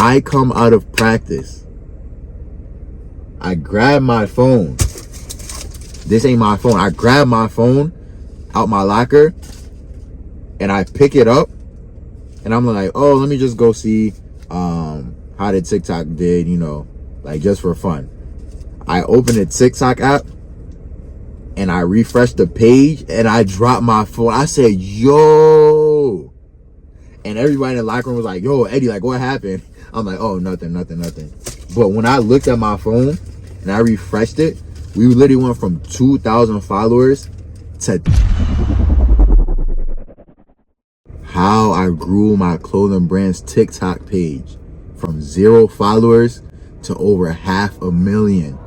I come out of practice. I grab my phone. This ain't my phone. I grab my phone out my locker and I pick it up and I'm like, oh, let me just go see how the TikTok did, you know, like just for fun. I open the TikTok app and I refresh the page and I drop my phone. I said, yo. And everybody in the locker room was like, yo, Eddie, like what happened? I'm like, oh, nothing. But when I looked at my phone and I refreshed it, we literally went from 2,000 followers to how I grew my clothing brand's TikTok page from 0 followers to over 500,000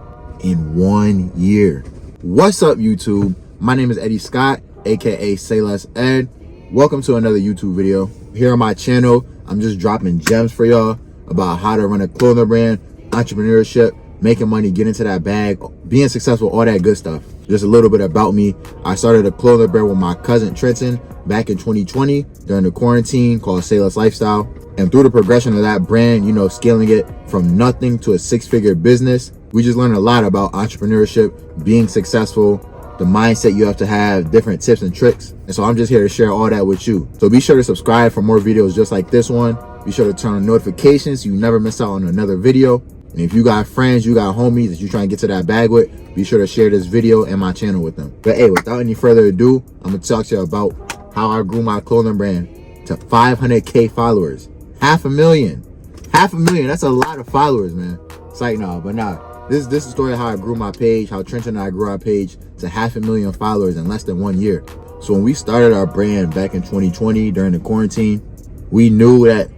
in 1 year. What's up, YouTube? My name is Eddie Scott, aka Say Less Ed. Welcome to another YouTube video. Here on my channel, I'm just dropping gems for y'all about how to run a clothing brand, entrepreneurship, making money, get into that bag, being successful, all that good stuff. Just a little bit about me. I started a clothing brand with my cousin Trenton back in 2020 during the quarantine called Say Less Lifestyle. And through the progression of that brand, you know, scaling it from nothing to a 6-figure business, we just learned a lot about entrepreneurship, being successful, the mindset you have to have, different tips and tricks. And so I'm just here to share all that with you. So be sure to subscribe for more videos just like this one. Be sure to turn on notifications so you never miss out on another video. And if you got friends, you got homies that you trying to get to that bag with, be sure to share this video and my channel with them. But hey, without any further ado, I'm gonna talk to you about how I grew my clothing brand to 500K followers. 500,000. 500,000, that's a lot of followers, man. It's like, no, but nah. This is the story of how I grew my page, how Trenton and I grew our page to 500,000 followers in less than 1 year. So when we started our brand back in 2020 during the quarantine, we knew that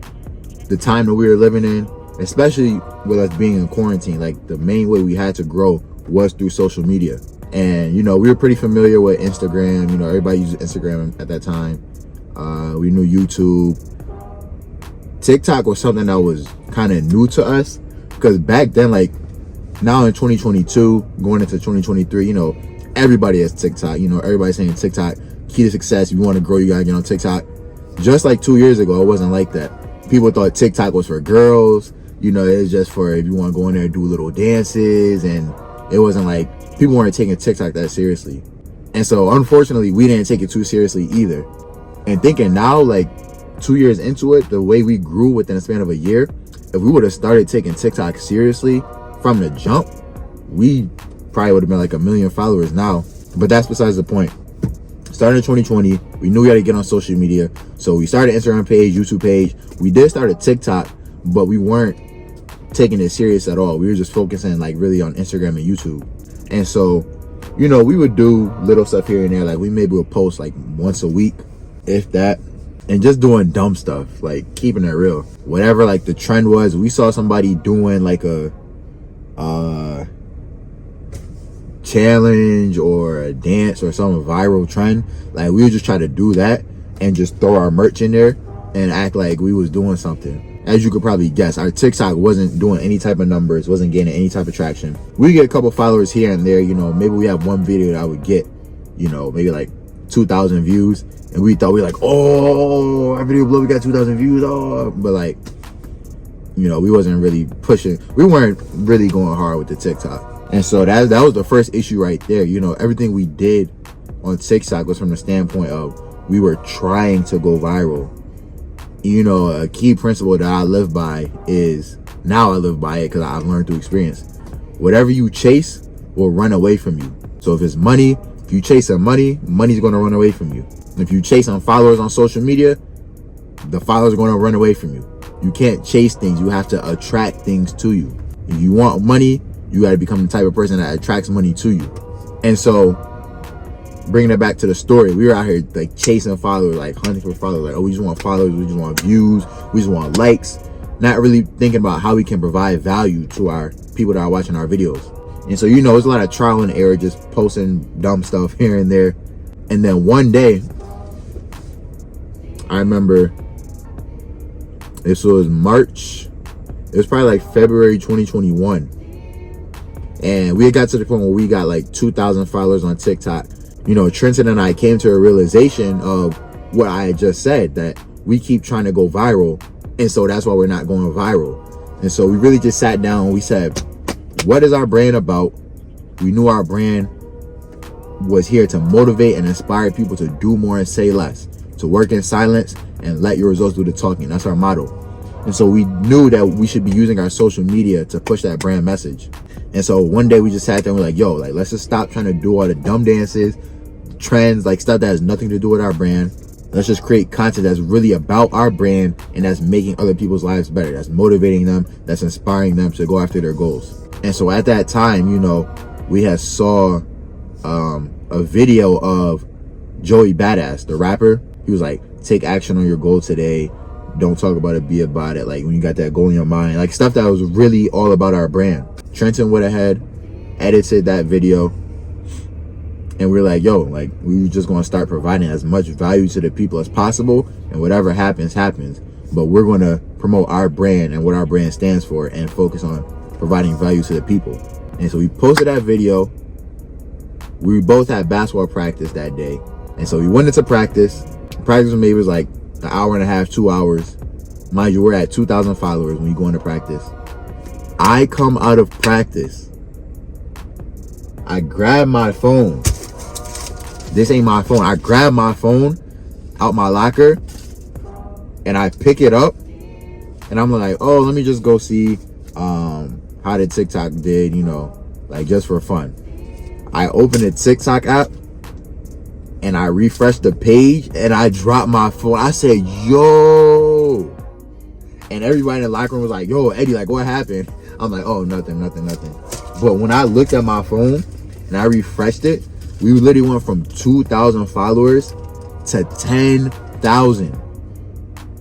the time that we were living in, especially with us being in quarantine, like the main way we had to grow was through social media. And, you know, we were pretty familiar with Instagram. You know, everybody used Instagram at that time. We knew YouTube. TikTok was something that was kind of new to us because back then, like now in 2022, going into 2023, you know, everybody has TikTok. You know, everybody's saying TikTok, key to success. If you want to grow, you got to get on TikTok. Just like 2 years ago, it wasn't like that. People thought TikTok was for girls. You know, it's just for if you want to go in there and do little dances, and it wasn't like people weren't taking TikTok that seriously. And so unfortunately, we didn't take it too seriously either. And thinking now, like 2 years into it, the way we grew within a span of a year, if we would have started taking TikTok seriously from the jump, we probably would have been like 1 million followers now. But that's besides the point. Starting in 2020, we knew we had to get on social media. So we started an Instagram page, YouTube page. We did start a TikTok, but we weren't taking it serious at all. We were just focusing like really on Instagram and YouTube. And so, you know, we would do little stuff here and there. Like we maybe would post like once a week, if that, and just doing dumb stuff, like keeping it real. Whatever like the trend was, we saw somebody doing like a challenge or a dance or some viral trend, like we would just try to do that and just throw our merch in there and act like we was doing something. As you could probably guess, our TikTok wasn't doing any type of numbers, wasn't gaining any type of traction. We get a couple followers here and there, you know, maybe we have one video that I would get, you know, maybe like 2,000 views, and we thought we were like, oh, our video blew, we got 2,000 views, oh, but like, you know, we wasn't really pushing, we weren't really going hard with the TikTok. And so that was the first issue right there. You know, everything we did on TikTok was from the standpoint of we were trying to go viral. You know, a key principle that I live by is, now I live by it because I've learned through experience. Whatever you chase will run away from you. So if it's money, if you chase money, money's going to run away from you. If you chase on followers on social media, the followers are going to run away from you. You can't chase things. You have to attract things to you. If you want money, you got to become the type of person that attracts money to you. And so bringing it back to the story, we were out here like chasing followers, like hunting for followers. Like, oh, we just want followers, we just want views, we just want likes. Not really thinking about how we can provide value to our people that are watching our videos. And so, you know, it's a lot of trial and error, just posting dumb stuff here and there. And then one day, I remember this was March. It was probably like February 2021. And we had got to the point where we got like 2,000 followers on TikTok. You know, Trenton and I came to a realization of what I had just said, that we keep trying to go viral. And so that's why we're not going viral. And so we really just sat down and we said, what is our brand about? We knew our brand was here to motivate and inspire people to do more and say less, to work in silence and let your results do the talking. That's our motto. And so we knew that we should be using our social media to push that brand message. And so one day we just sat there and we're like, yo, like, let's just stop trying to do all the dumb dances, trends, like stuff that has nothing to do with our brand. Let's just create content that's really about our brand and that's making other people's lives better, that's motivating them, that's inspiring them to go after their goals. And so at that time, you know, we had saw a video of Joey Badass, the rapper. He was like, take action on your goal today. Don't talk about it, be about it. Like when you got that goal in your mind, like stuff that was really all about our brand. Trenton went ahead, edited that video, and we're like, yo, like we were just going to start providing as much value to the people as possible, and whatever happens, happens. But we're going to promote our brand and what our brand stands for and focus on providing value to the people. And so we posted that video. We both had basketball practice that day. And so we went into practice. Practice maybe was like an hour and a half, 2 hours. Mind you, we're at 2,000 followers when you go into practice. I come out of practice. I grab my phone. This ain't my phone. I grab my phone out my locker and I pick it up and I'm like, oh, let me just go see how the TikTok did, you know, like just for fun. I open the TikTok app and I refresh the page and I drop my phone. I said, yo. And everybody in the locker room was like, yo, Eddie, like what happened? I'm like, oh, nothing. But when I looked at my phone and I refreshed it, we literally went from 2,000 followers to 10,000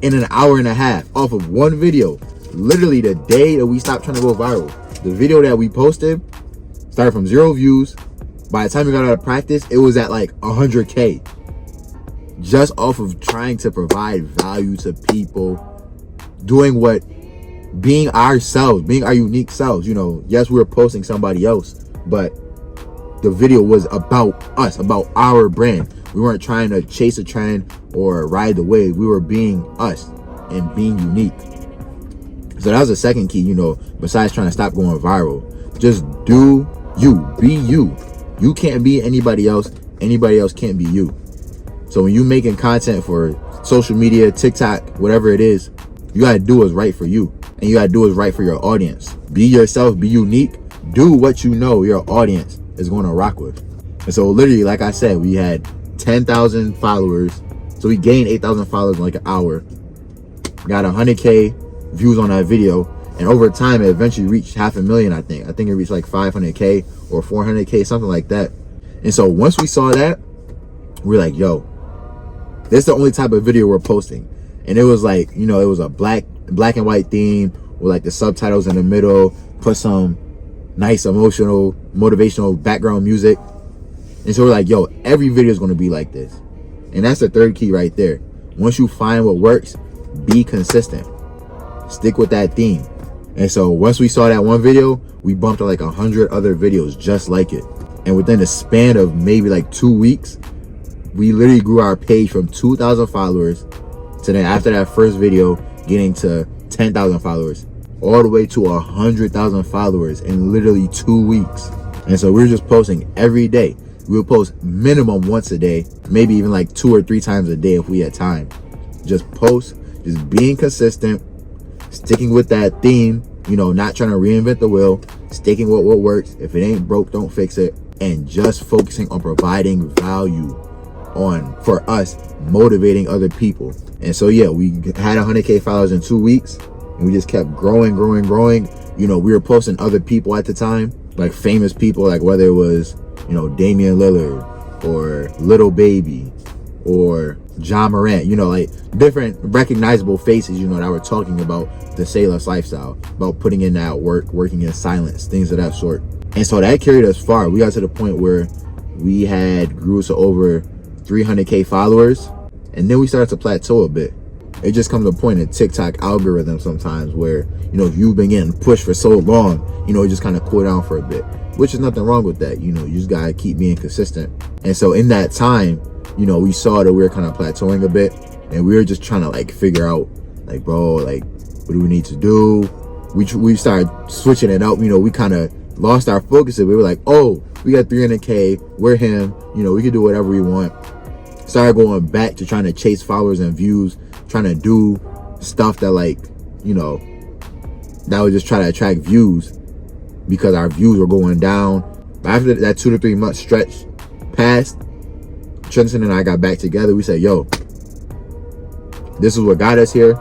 in an hour and a half off of one video. Literally the day that we stopped trying to go viral. The video that we posted started from 0 views. By the time we got out of practice, it was at like 100K. Just off of trying to provide value to people, doing what, being ourselves, being our unique selves. You know, yes, we were posting somebody else, but the video was about us, about our brand. We weren't trying to chase a trend or ride the wave. We were being us and being unique. So that was the second key, you know, besides trying to stop going viral. Just do you, be you. You can't be anybody else. Anybody else can't be you. So when you're making content for social media, TikTok, whatever it is, you gotta do what's right for you. And you gotta do what's right for your audience. Be yourself, be unique. Do what you know your audience is going to rock with. And so literally, like I said, we had 10,000 followers. So we gained 8,000 followers in like an hour. Got 100K views on that video. And over time, it eventually reached 500,000, I think. I think it reached like 500K or 400K, something like that. And so once we saw that, we're like, yo, this is the only type of video we're posting. And it was like, you know, it was a black and white theme with like the subtitles in the middle, put some nice emotional, motivational background music. And so we're like, yo, every video is going to be like this. And that's the third key right there. Once you find what works, be consistent. Stick with that theme. And so once we saw that one video, we bumped to like 100 other videos just like it. And within the span of maybe like 2 weeks, we literally grew our page from 2,000 followers to then after that first video, getting to 10,000 followers, all the way to 100,000 followers in literally 2 weeks. And so we were just posting every day. We would post minimum once a day, maybe even like 2 or 3 times a day if we had time. Just post, just being consistent, sticking with that theme, you know, not trying to reinvent the wheel, sticking with what works. If it ain't broke, don't fix it. And just focusing on providing value on, for us, motivating other people. And so, yeah, we had 100K followers in 2 weeks and we just kept growing. You know, we were posting other people at the time, like famous people, like whether it was, you know, Damian Lillard or Little Baby or John Morant, you know, like different recognizable faces, you know, that were talking about the Say Less lifestyle, about putting in that work, working in silence, things of that sort. And so that carried us far. We got to the point where we had grew to over 300K followers, and then we started to plateau a bit. It just comes to a point in TikTok algorithm sometimes where, you know, if you've been getting pushed for so long, you know, it just kind of cool down for a bit, which is nothing wrong with that. You know, you just gotta keep being consistent. And so in that time, you know, we saw that we were kind of plateauing a bit, and we were just trying to like figure out, like, bro, like, what do we need to do? we started switching it up. You know, we kind of lost our focus, and we were like, oh, we got 300K, we're him, you know, we can do whatever we want. Started going back to trying to chase followers and views, trying to do stuff that, like, you know, that would just try to attract views because our views were going down. But after that 2 to 3 month stretch passed, Trenton and I got back together. We said, yo, this is what got us here.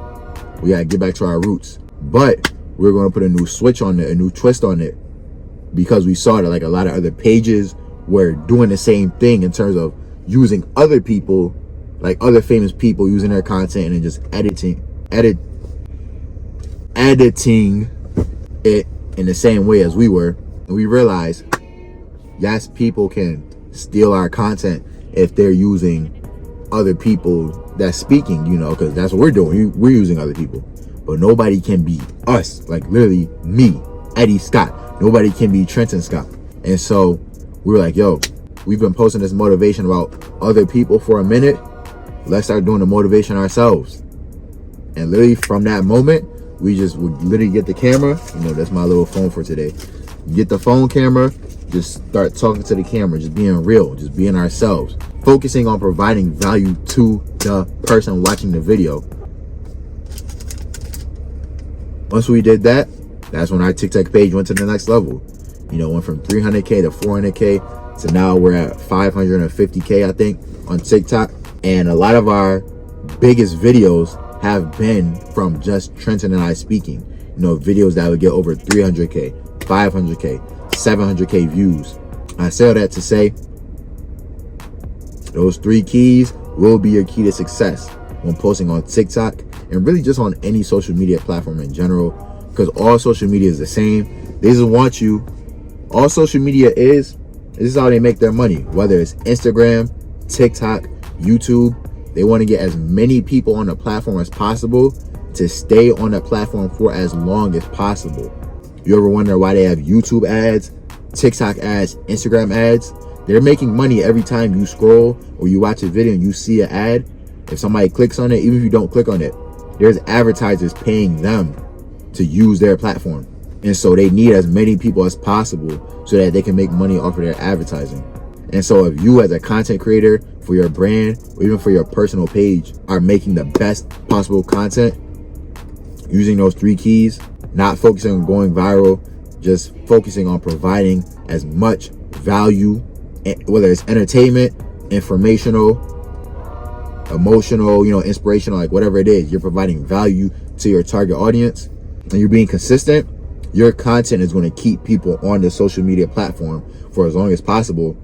We gotta get back to our roots. But we're gonna put a new switch on it, a new twist on it, because we saw that like a lot of other pages were doing the same thing in terms of using other people, like other famous people, using their content and then just editing it in the same way as we were. And we realized, yes, people can steal our content if they're using other people that's speaking, you know, because that's what we're doing. We're using other people. But nobody can be us, like literally me, Eddie Scott. Nobody can be Trenton Scott. And so we were like, yo, we've been posting this motivation about other people for a minute. Let's start doing the motivation ourselves. And literally from that moment, we just would literally get the camera. You know, that's my little phone for today. Get the phone camera, just start talking to the camera, just being real, just being ourselves, focusing on providing value to the person watching the video. Once we did that, that's when our TikTok page went to the next level. You know, went from 300K to 400K to now we're at 550K, I think, on TikTok. And a lot of our biggest videos have been from just Trenton and I speaking. You know, videos that would get over 300K, 500K, 700K views. I say all that to say, those 3 keys will be your key to success when posting on TikTok and really just on any social media platform in general, because all social media is the same. They just want you. All social media is, this is how they make their money, whether it's Instagram, TikTok, YouTube. They want to get as many people on the platform as possible to stay on the platform for as long as possible. You ever wonder why they have YouTube ads, TikTok ads, Instagram ads? They're making money every time you scroll or you watch a video and you see an ad. If somebody clicks on it, even if you don't click on it, there's advertisers paying them to use their platform. And so they need as many people as possible so that they can make money off of their advertising. And so if you as a content creator for your brand or even for your personal page are making the best possible content using those 3 keys, not focusing on going viral, just focusing on providing as much value, whether it's entertainment, informational, emotional, you know, inspirational, like whatever it is, you're providing value to your target audience and you're being consistent, your content is going to keep people on the social media platform for as long as possible.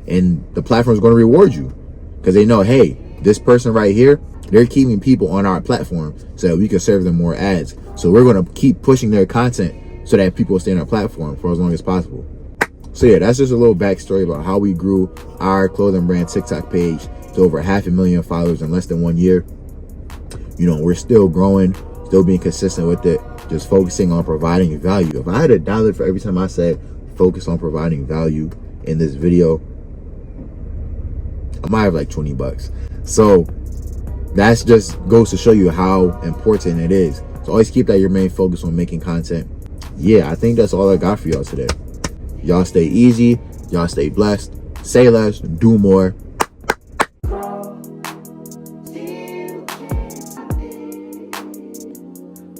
And the platform is going to reward you because they know, hey, this person right here, they're keeping people on our platform so that we can serve them more ads. So we're going to keep pushing their content so that people stay on our platform for as long as possible. So yeah, that's just a little backstory about how we grew our clothing brand TikTok page to over 500,000 followers in less than 1 year. You know, we're still growing, still being consistent with it, just focusing on providing value. If I had $1 for every time I said focus on providing value in this video, I might have like 20 bucks. So that's just goes to show you how important it is. So always keep that your main focus on making content. Yeah, I think that's all I got for y'all today. Y'all stay easy, y'all stay blessed, say less, do more.